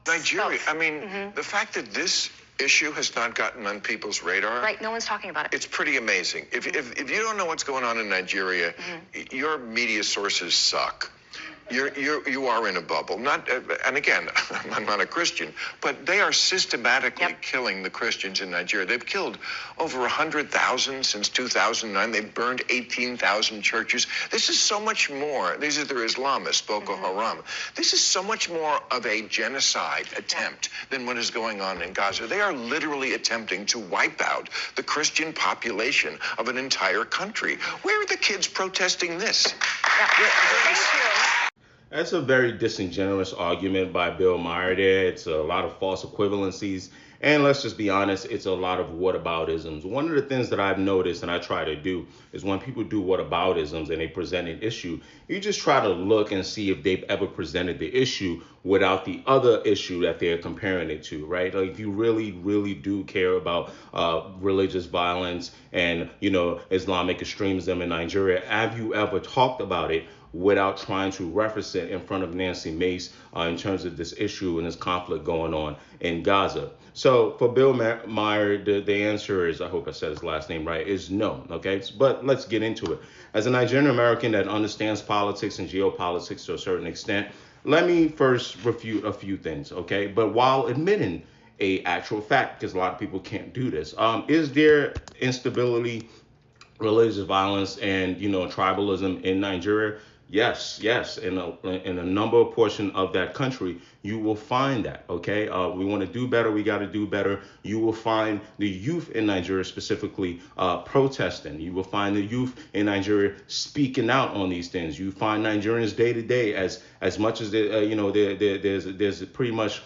Nigeria, I mean, the fact that this issue has not gotten on people's radar. Right, no one's talking about it. It's pretty amazing. If you don't know what's going on in Nigeria, your media sources suck. You are in a bubble. Not, and again, I'm not a Christian, but they are systematically killing the Christians in Nigeria. They've killed over 100,000 since 2009. They've burned 18,000 churches. This is so much more. These are their Islamists, Boko Haram. This is so much more of a genocide attempt than what is going on in Gaza. They are literally attempting to wipe out the Christian population of an entire country. Where are the kids protesting this? Thank you. That's a very disingenuous argument by Bill Maher there. It's a lot of false equivalencies. And let's just be honest, it's a lot of whataboutisms. One of the things that I've noticed and I try to do is when people do whataboutisms and they present an issue, you just try to look and see if they've ever presented the issue without the other issue that they're comparing it to, right? Like if you really, really do care about religious violence and, Islamic extremism in Nigeria, have you ever talked about it without trying to reference it in front of Nancy Mace in terms of this issue and this conflict going on in Gaza? So for Bill Maher, the answer is, I hope I said his last name right, is no, okay? But let's get into it. As a Nigerian American that understands politics and geopolitics to a certain extent, let me first refute a few things, okay? But while admitting a actual fact, because a lot of people can't do this, is there instability, religious violence, and, tribalism in Nigeria? Yes. In a number of portion of that country, you will find that, okay? We want to do better. We got to do better. You will find the youth in Nigeria specifically protesting. You will find the youth in Nigeria speaking out on these things. You find Nigerians day to day as much as there's pretty much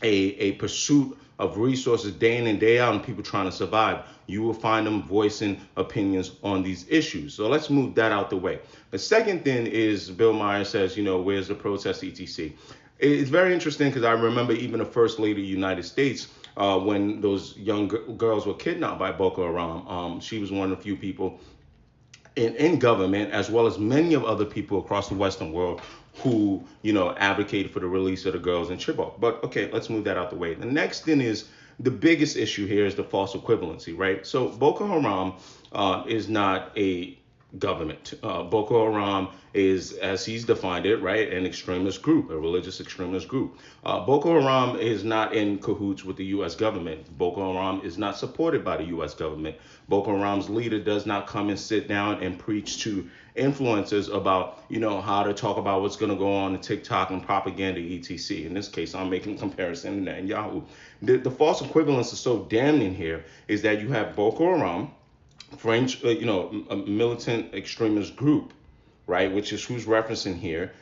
a pursuit of resources day in and day out and people trying to survive. You will find them voicing opinions on these issues. So let's move that out the way. The second thing is Bill Maher says, where's the protest, etc. It's very interesting because I remember even the First Lady of the United States, when those young girls were kidnapped by Boko Haram, she was one of the few people in government, as well as many of other people across the Western world who, advocated for the release of the girls in Chibok. But okay, let's move that out the way. The next thing is the biggest issue here is the false equivalency, right? So Boko Haram is not a government. Boko Haram is, as he's defined it, right, an extremist group, a religious extremist group. Boko Haram is not in cahoots with the U.S. government. Boko Haram is not supported by the U.S. government. Boko Haram's leader does not come and sit down and preach to influencers about, how to talk about what's going to go on in TikTok and propaganda, etc. In this case, I'm making a comparison to Netanyahu. The false equivalence is so damning here is that you have Boko Haram, French, a militant extremist group, right, which is who's referencing here,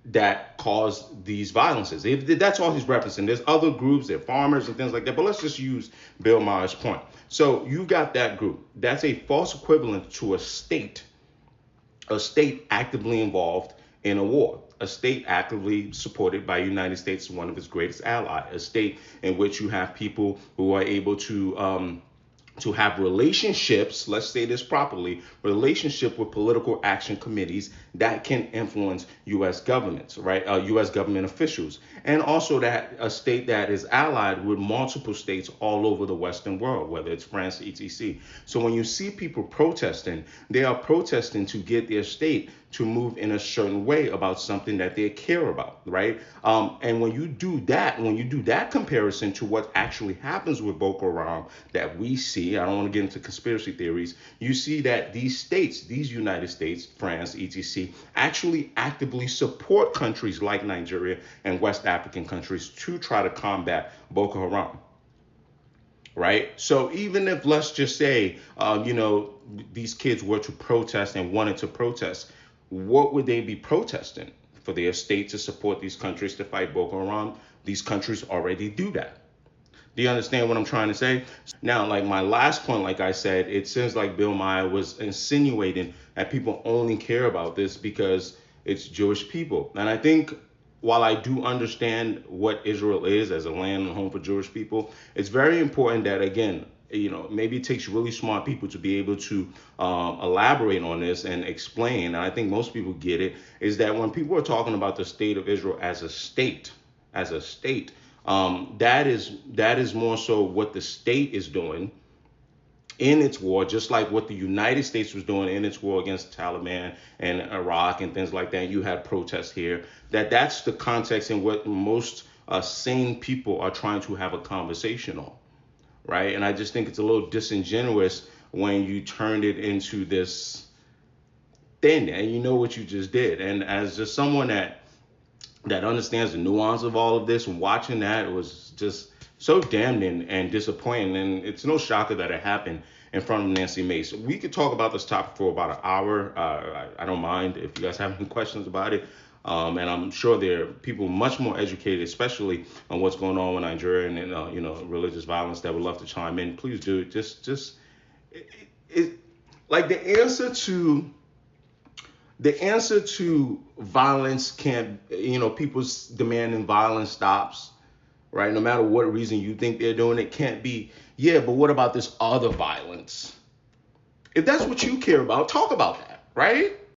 that caused these violences. That's all he's referencing. There's other groups, they're farmers and things like that, but let's just use Bill Maher's point. So you got that group. That's a false equivalent to a state actively involved in a war, a state actively supported by the United States, one of its greatest allies, a state in which you have people who are able to have relationships, let's say this properly, relationship with political action committees that can influence U.S. governments, right? U.S. government officials. And also that a state that is allied with multiple states all over the Western world, whether it's France, etc. So when you see people protesting, they are protesting to get their state to move in a certain way about something that they care about, right? And when you do that comparison to what actually happens with Boko Haram that we see, I don't want to get into conspiracy theories, you see that these states, these United States, France, etc., actually actively support countries like Nigeria and West African countries to try to combat Boko Haram. Right. So even if, let's just say, these kids were to protest and wanted to protest, what would they be protesting? For their state to support these countries to fight Boko Haram? These countries already do that. Do you understand what I'm trying to say? Now, like my last point, like I said, it seems like Bill Maher was insinuating that people only care about this because it's Jewish people. And I think while I do understand what Israel is as a land and home for Jewish people, it's very important that, again, maybe it takes really smart people to be able to elaborate on this and explain. And I think most people get it, is that when people are talking about the state of Israel as a state, as a state. That is more so what the state is doing in its war, just like what the United States was doing in its war against the Taliban and Iraq and things like that. You had protests here. That's the context in what most sane people are trying to have a conversation on, right? And I just think it's a little disingenuous when you turned it into this thing, and you know what you just did. And as just someone that understands the nuance of all of this, and watching that was just so damning and disappointing. And it's no shocker that it happened in front of Nancy Mace. We could talk about this topic for about an hour. I don't mind if you guys have any questions about it. And I'm sure there are people much more educated, especially on what's going on with Nigeria and religious violence, that would love to chime in. Please do. Like the answer to violence can't, people's demanding violence stops, right? No matter what reason you think they're doing it, can't be, yeah, but what about this other violence? If that's what you care about, talk about that, right?